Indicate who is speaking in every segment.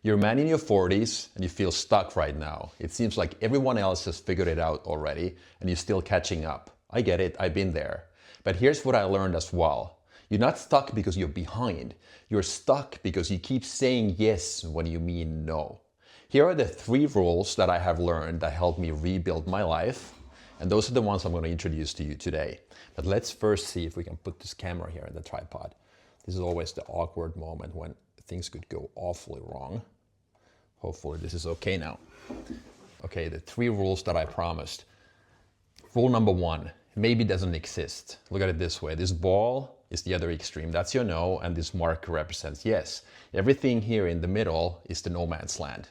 Speaker 1: You're a man in your 40s and you feel stuck right now. It seems like everyone else has figured it out already and you're still catching up. I get it, I've been there. But here's what I learned as well. You're not stuck because you're behind. You're stuck because you keep saying yes when you mean no. Here are the 3 rules that I have learned that helped me rebuild my life. And those are the ones I'm going to introduce to you today. But let's first see if we can put this camera here in the tripod. This is always the awkward moment when things could go awfully wrong. Hopefully this is okay now. Okay, the 3 rules that I promised. Rule number 1, maybe doesn't exist. Look at it this way. This ball is the other extreme. That's your no, and this marker represents yes. Everything here in the middle is the no man's land.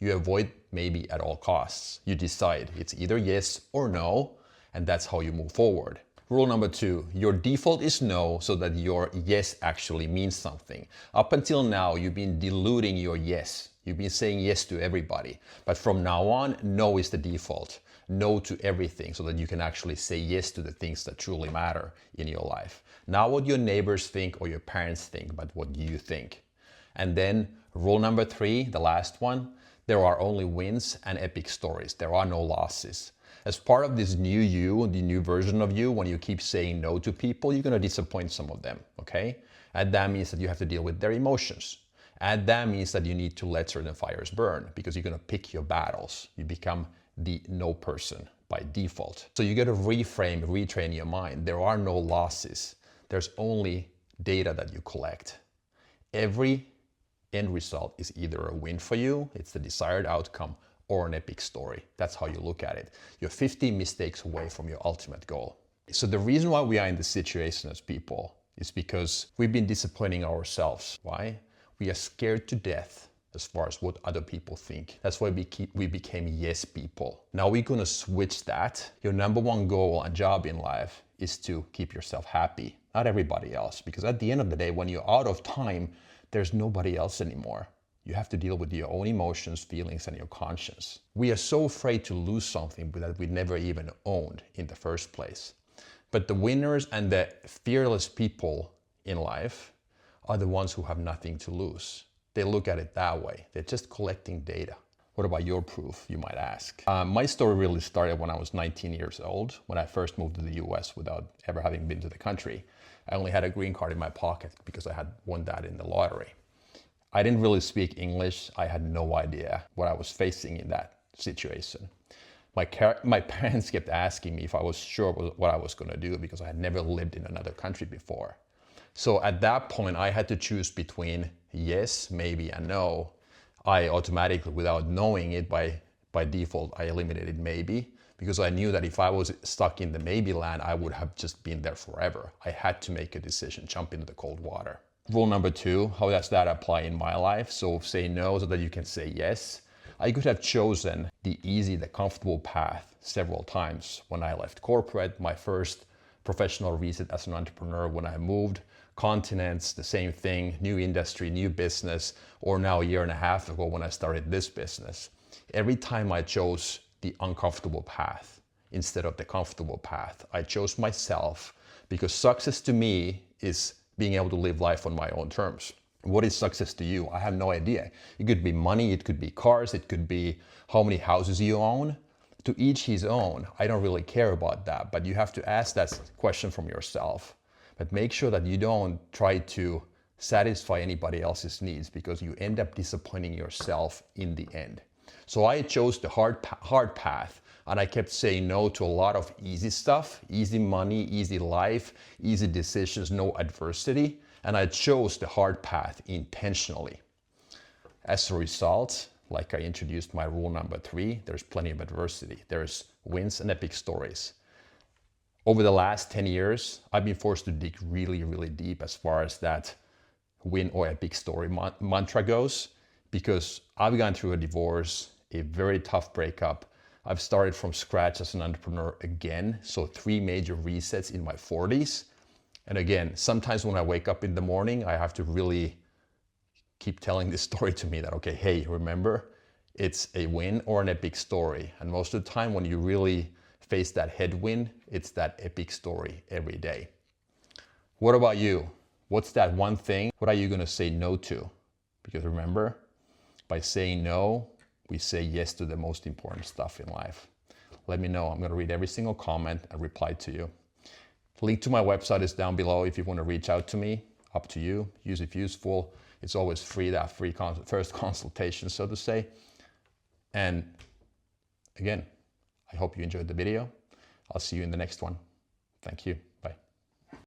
Speaker 1: You avoid maybe at all costs. You decide it's either yes or no, and that's how you move forward. Rule number 2, your default is no so that your yes actually means something. Up until now, you've been diluting your yes. You've been saying yes to everybody. But from now on, no is the default. No to everything so that you can actually say yes to the things that truly matter in your life. Not what your neighbors think or your parents think, but what you think. And then rule number 3, the last one, there are only wins and epic stories. There are no losses. As part of this new you, the new version of you, when you keep saying no to people, you're going to disappoint some of them, okay? And that means that you have to deal with their emotions. And that means that you need to let certain fires burn because you're going to pick your battles. You become the no person by default. So you got to reframe, retrain your mind. There are no losses. There's only data that you collect. Every end result is either a win for you, it's the desired outcome, or an epic story. That's how you look at it. You're 50 mistakes away from your ultimate goal. So the reason why we are in this situation as people is because we've been disappointing ourselves. Why? We are scared to death as far as what other people think. That's why we became yes people. Now we're gonna switch that. Your number 1 goal and job in life is to keep yourself happy, not everybody else. Because at the end of the day, when you're out of time, there's nobody else anymore. You have to deal with your own emotions, feelings, and your conscience. We are so afraid to lose something that we never even owned in the first place. But the winners and the fearless people in life are the ones who have nothing to lose. They look at it that way. They're just collecting data. What about your proof, you might ask? My story really started when I was 19 years old, when I first moved to the US without ever having been to the country. I only had a green card in my pocket because I had won that in the lottery. I didn't really speak English. I had no idea what I was facing in that situation. My parents kept asking me if I was sure what I was going to do because I had never lived in another country before. So at that point, I had to choose between yes, maybe, and no. I automatically, without knowing it by default, I eliminated maybe because I knew that if I was stuck in the maybe land, I would have just been there forever. I had to make a decision, jump into the cold water. Rule number 2, how does that apply in my life? So say no so that you can say yes. I could have chosen the easy, the comfortable path several times when I left corporate, my first professional reset as an entrepreneur when I moved, continents, the same thing, new industry, new business, or now a year and a half ago when I started this business. Every time I chose the uncomfortable path instead of the comfortable path, I chose myself because success to me is being able to live life on my own terms. What is success to you? I have no idea. It could be money, it could be cars, it could be how many houses you own. To each his own. I don't really care about that, but you have to ask that question from yourself. But make sure that you don't try to satisfy anybody else's needs because you end up disappointing yourself in the end. So I chose the hard path. And I kept saying no to a lot of easy stuff, easy money, easy life, easy decisions, no adversity. And I chose the hard path intentionally. As a result, like I introduced my rule number 3, there's plenty of adversity. There's wins and epic stories. Over the last 10 years, I've been forced to dig really, really deep as far as that win or epic story mantra goes, because I've gone through a divorce, a very tough breakup. I've started from scratch as an entrepreneur again, so 3 major resets in my 40s. And again, sometimes when I wake up in the morning, I have to really keep telling this story to me that, okay, hey, remember, it's a win or an epic story. And most of the time when you really face that headwind, it's that epic story every day. What about you? What's that one thing? What are you going to say no to? Because remember, By saying no, we say yes to the most important stuff in life. Let me know. I'm going to read every single comment and reply to you. Link to my website is down below if you want to reach out to me. Up to you. Use it if useful. It's always free, that free first consultation, so to say. And again, I hope you enjoyed the video. I'll see you in the next one. Thank you.